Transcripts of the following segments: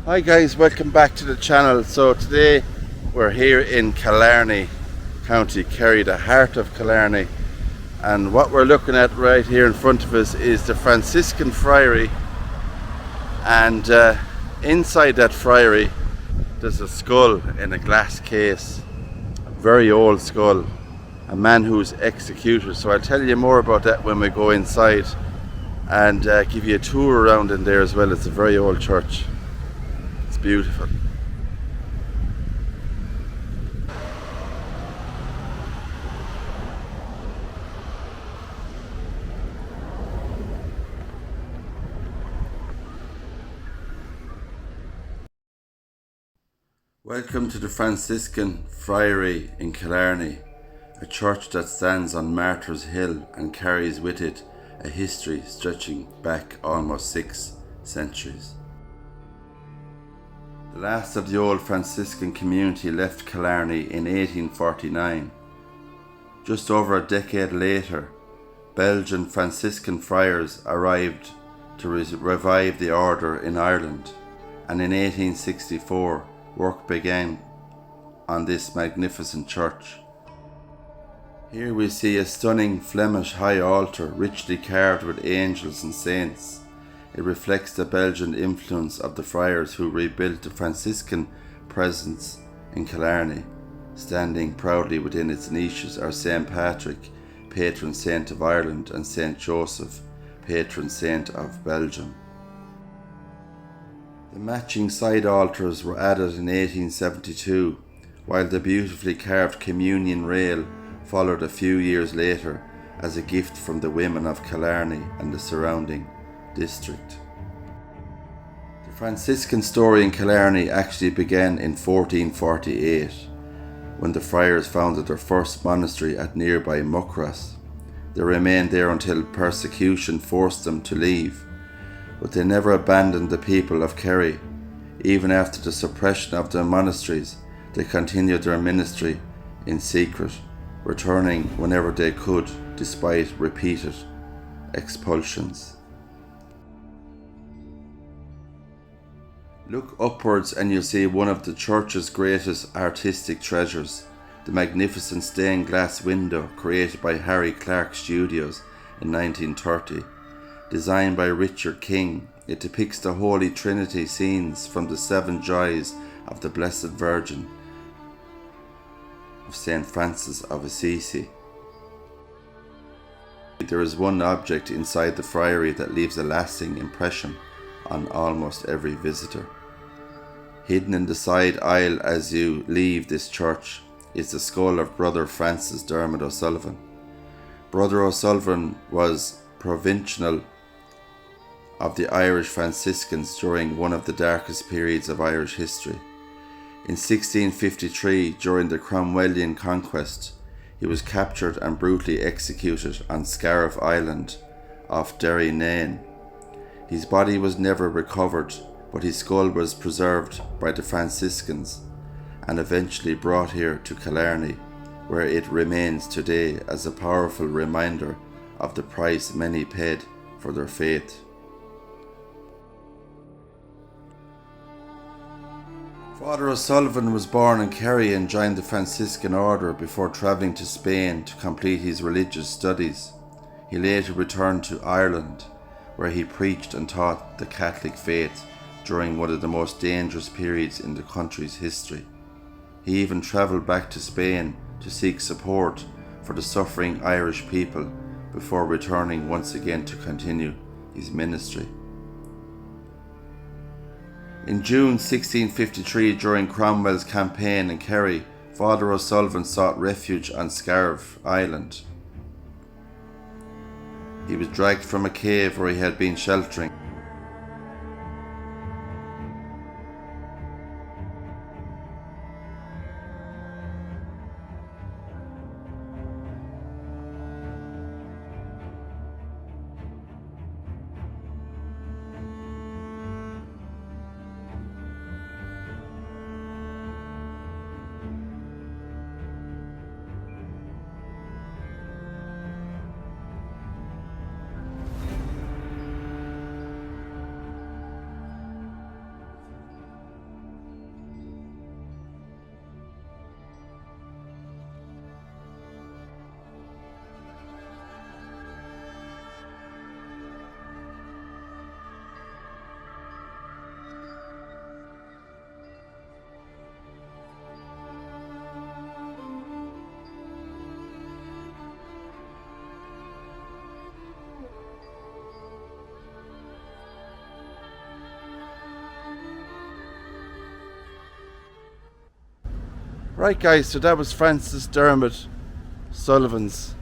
Hi guys, welcome back to the channel. So today we're here in Killarney, County Kerry, the heart of Killarney, and what we're looking at right here in front of us is the Franciscan friary, and inside that friary there's a skull in a glass case, a very old skull, a man who's executed. So I'll tell you more about that when we go inside and give you a tour around in there as well. It's a very old church. It's beautiful. Welcome to the Franciscan Friary in Killarney, a church that stands on Martyr's Hill and carries with it a history stretching back almost 6 centuries. The last of the old Franciscan community left Killarney in 1849. Just over a decade later, Belgian Franciscan friars arrived to revive the order in Ireland, and in 1864 work began on this magnificent church. Here we see a stunning Flemish high altar richly carved with angels and saints. It reflects the Belgian influence of the friars who rebuilt the Franciscan presence in Killarney. Standing proudly within its niches are St. Patrick, patron saint of Ireland, and St. Joseph, patron saint of Belgium. The matching side altars were added in 1872, while the beautifully carved communion rail followed a few years later as a gift from the women of Killarney and the surrounding district. The Franciscan story in Killarney actually began in 1448, when the friars founded their first monastery at nearby Muckross. They remained there until persecution forced them to leave, but they never abandoned the people of Kerry. Even after the suppression of the monasteries, they continued their ministry in secret, returning whenever they could despite repeated expulsions. Look upwards and you'll see one of the church's greatest artistic treasures, the magnificent stained glass window created by Harry Clark Studios in 1930. Designed by Richard King, it depicts the Holy Trinity scenes from the 7 joys of the Blessed Virgin of St. Francis of Assisi. There is one object inside the friary that leaves a lasting impression on almost every visitor. Hidden in the side aisle as you leave this church is the skull of Brother Francis Dermot O'Sullivan. Brother O'Sullivan was provincial of the Irish Franciscans during one of the darkest periods of Irish history. In 1653, during the Cromwellian conquest, he was captured and brutally executed on Scariff Island off Derrynane. His body was never recovered, but his skull was preserved by the Franciscans and eventually brought here to Killarney, where it remains today as a powerful reminder of the price many paid for their faith. Father O'Sullivan was born in Kerry and joined the Franciscan order before travelling to Spain to complete his religious studies. He later returned to Ireland, where he preached and taught the Catholic faith during one of the most dangerous periods in the country's history. He even travelled back to Spain to seek support for the suffering Irish people before returning once again to continue his ministry. In June 1653, during Cromwell's campaign in Kerry, Father O'Sullivan sought refuge on Scariff Island. He was dragged from a cave where he had been sheltering. Right guys, so that was Francis Dermot Sullivan's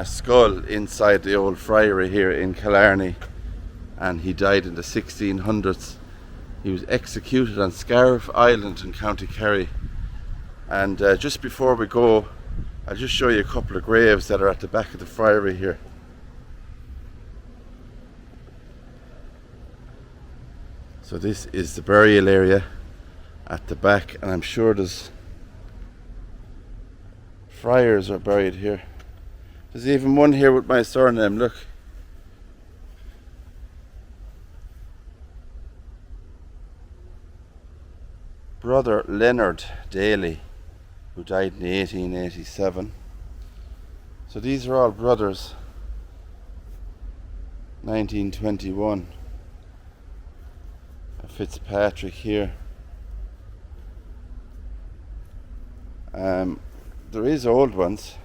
skull inside the old friary here in Killarney, and he died in the 1600s. He was executed on Scariff Island in County Kerry. And just before we go, I'll just show you a couple of graves that are at the back of the friary here. So this is the burial area at the back, and I'm sure there's friars are buried here. There's even one here with my surname, look. Brother Leonard Daly, who died in 1887. So these are all brothers. 1921. Fitzpatrick here. There is old ones.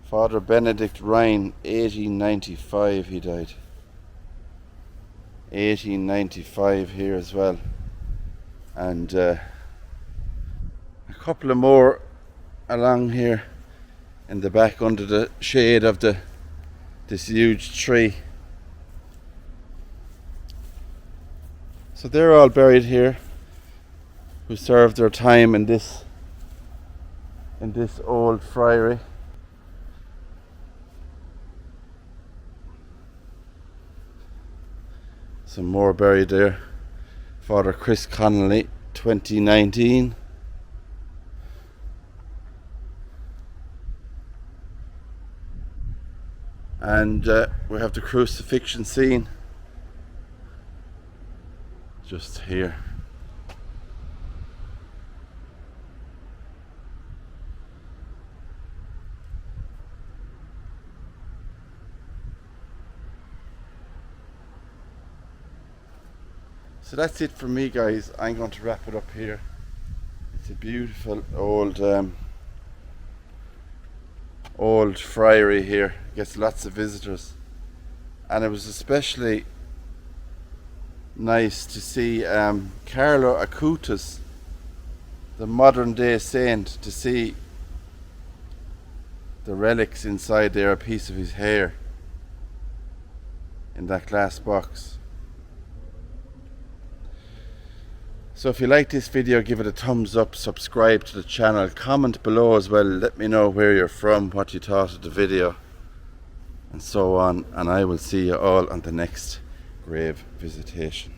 Father Benedict Ryan, 1895 he died. 1895 here as well. And a couple of more along here in the back under the shade of this huge tree. So they're all buried here, who served their time in this old friary. Some more buried there. Father Chris Connolly, 2019. And we have the crucifixion scene just here. So that's it for me guys. I'm going to wrap it up here. It's a beautiful old friary here. Gets lots of visitors, and it was especially nice to see Carlo Acutis, the modern day saint, to see the relics inside there, a piece of his hair in that glass box. So if you like this video, give it a thumbs up, subscribe to the channel, comment below as well, let me know where you're from, what you thought of the video, and so on, and I will see you all on the next grave visitation.